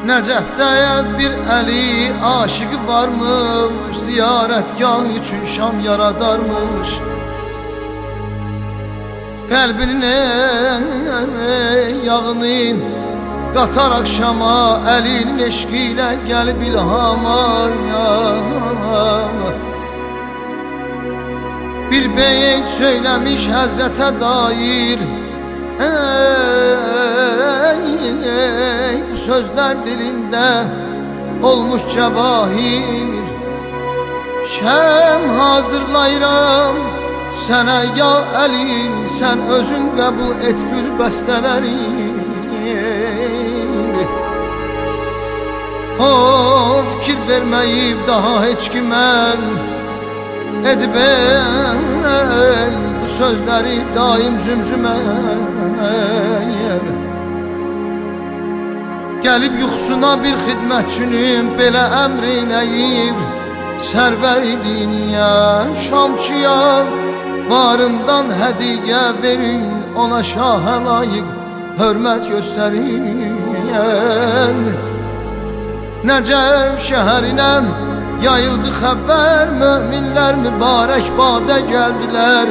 Necef'te bir eli aşık varmış, ziyaretgah için şam yaradarmış. Kalbinin yağını qatar akşama, elinin eşqiyle gəlib ilhama. Bir beyt söylemiş Hazrete dair, bu sözler dilinde olmuş cevahir. Şem hazırlayıram sana ya Əli, sen özün kabul et gül bəstələrini. O fikir vermeyip daha hiç kimem edib bu sözleri daim zümzümə. Gəlib yuxusuna bir xidmətçinin belə əmr eyləyib, sərvər-i diniyəm, şamçıyam, varımdan hədiyyə verin, ona şahə layiq hörmət göstərin. Nəcəf şəhərinəm yayıldı xəbər, möminlər mübarək badə gəldilər.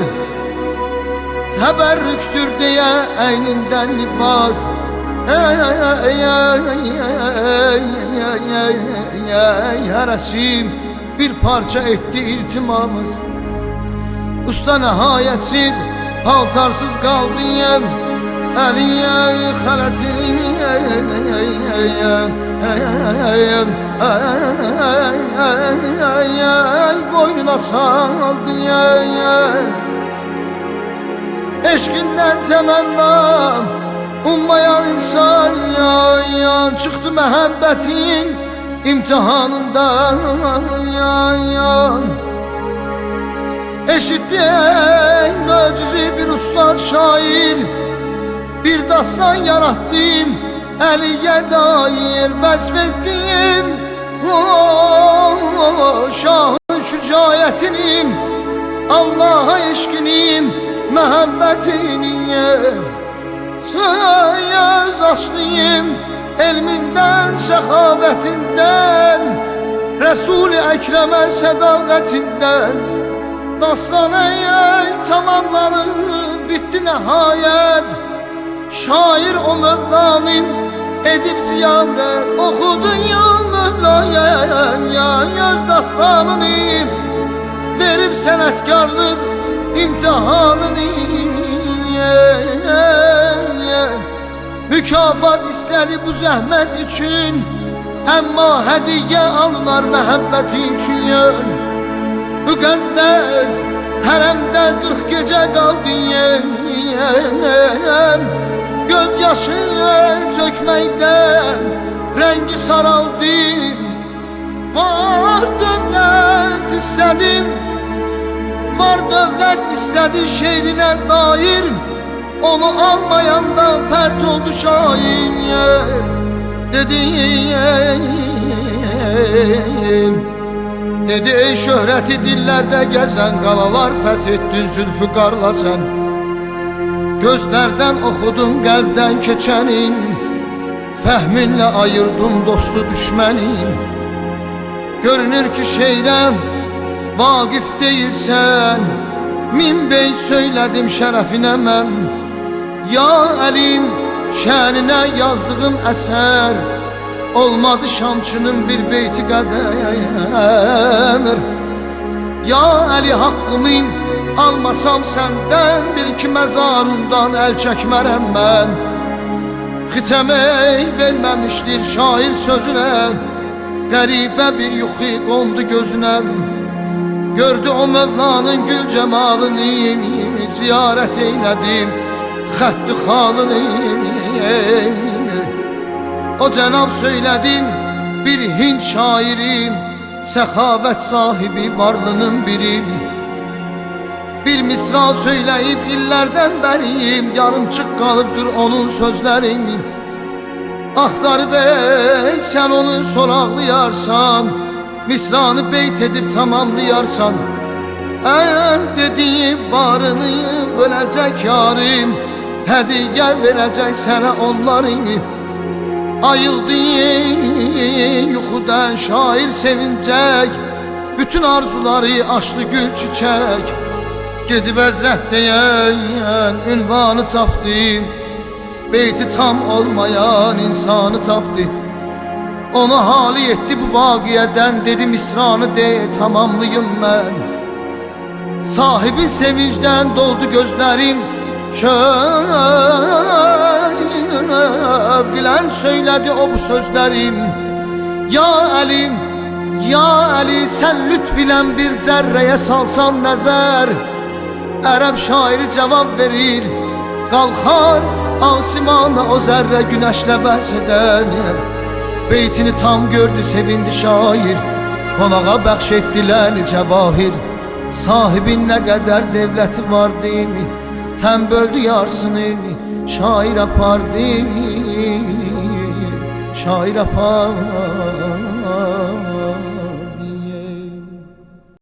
Təbərrükdür deyə əynindən libas, hərəsim bir parça etdi iltimamız. Usta nəhayetsiz, paltarsız qaldıyım, əliyə xələtini boynuna saldıyım. Eşqindən təmənnam ummayan insan çıktı məhəbbətin imtihanından. Eşitdi ey möcüzi bir ustad şair, bir dastan yarattım Əliyə dair vəsf etdim. Şahın şücayetinim, Allah'a eşkinim, məhəbbətini söz açlıyım, elminden, səxavətindən, Resul-i Əkrəmə sədaqətindən. Dastanı tamamlanıb bitti nəhayət, şair o Mövlanın edib ziyarət oxudun ya Mövlaya, göz dastanını verib sənətkarlıq imtihanını. Mükafat istedi bu zəhmət üçün, əmma hədiyyə alınar məhəbbət üçün. Müqəddəs hərəmdə 40 gecə qaldıyım, göz yaşı tökməkdən rəngi saraldım. Var dövlət istədim, var dövlət istədi şeirinə dair, onu almayanda pərt oldu şair. Dedi ey şöhrəti dillərdə gəzən, qalalar fəth etdin zülfüqarla sən. Gözlərdən oxudun qəlbdən keçənin, fəhminlə ayırdın dostu düşmənin. Görünür ki şeirəm vaqif deyilsən, min beyt söylədim şərəfinə mən. Ya Əlim şəninə yazdığım əsər, olmadı şamçının bir beyti qədəmir. Ya Əli haqqımı almasam səndən, bil ki məzarından əl çəkmərəm mən. Xitəmək verməmişdir şair sözünə, qəribə bir yuxu qondu gözünə. Gördü o Mövlanın gül cəmalını, ziyarət eylədim xətt-i xalını. O cənab söylədim bir Hind şairim, səxavət sahibi varlının birim. Bir misra söyləyib illərdən bəriyim, yarımçıq qalıbdır onun sözlərini. Axtarıb ey sən onu soraqlayarsan, misranı beyt edib tamamlayarsan. Dediğim varını böləcək yarim, hədiyyə verəcək sənə onlarını. Ayıldı yuxudan şair sevincək, bütün arzuları açdı gül çiçək. Gedib əzrət deyən ünvanı tapdı, beyti tam olmayan insanı tapdı. Ona hali etdi bu vaqiədən, dedi misranı de tamamlayım mən. Sahibin sevincdən doldu gözlərim, şövqlən söylədi o bu sözlərim. Ya Əlim, ya Əli, sən lütf ilən bir zərrəyə salsan nəzər. Ərəb şairi cavab verir, qalxar asimana o zərrə günəşlə bəhs edər. Beytini tam gördü sevindi şair, qonağa bəxş etdilər cəvahir. Sahibin nə qədər devləti vardı, təm böldü yarsını, şair apardı, şair apardı.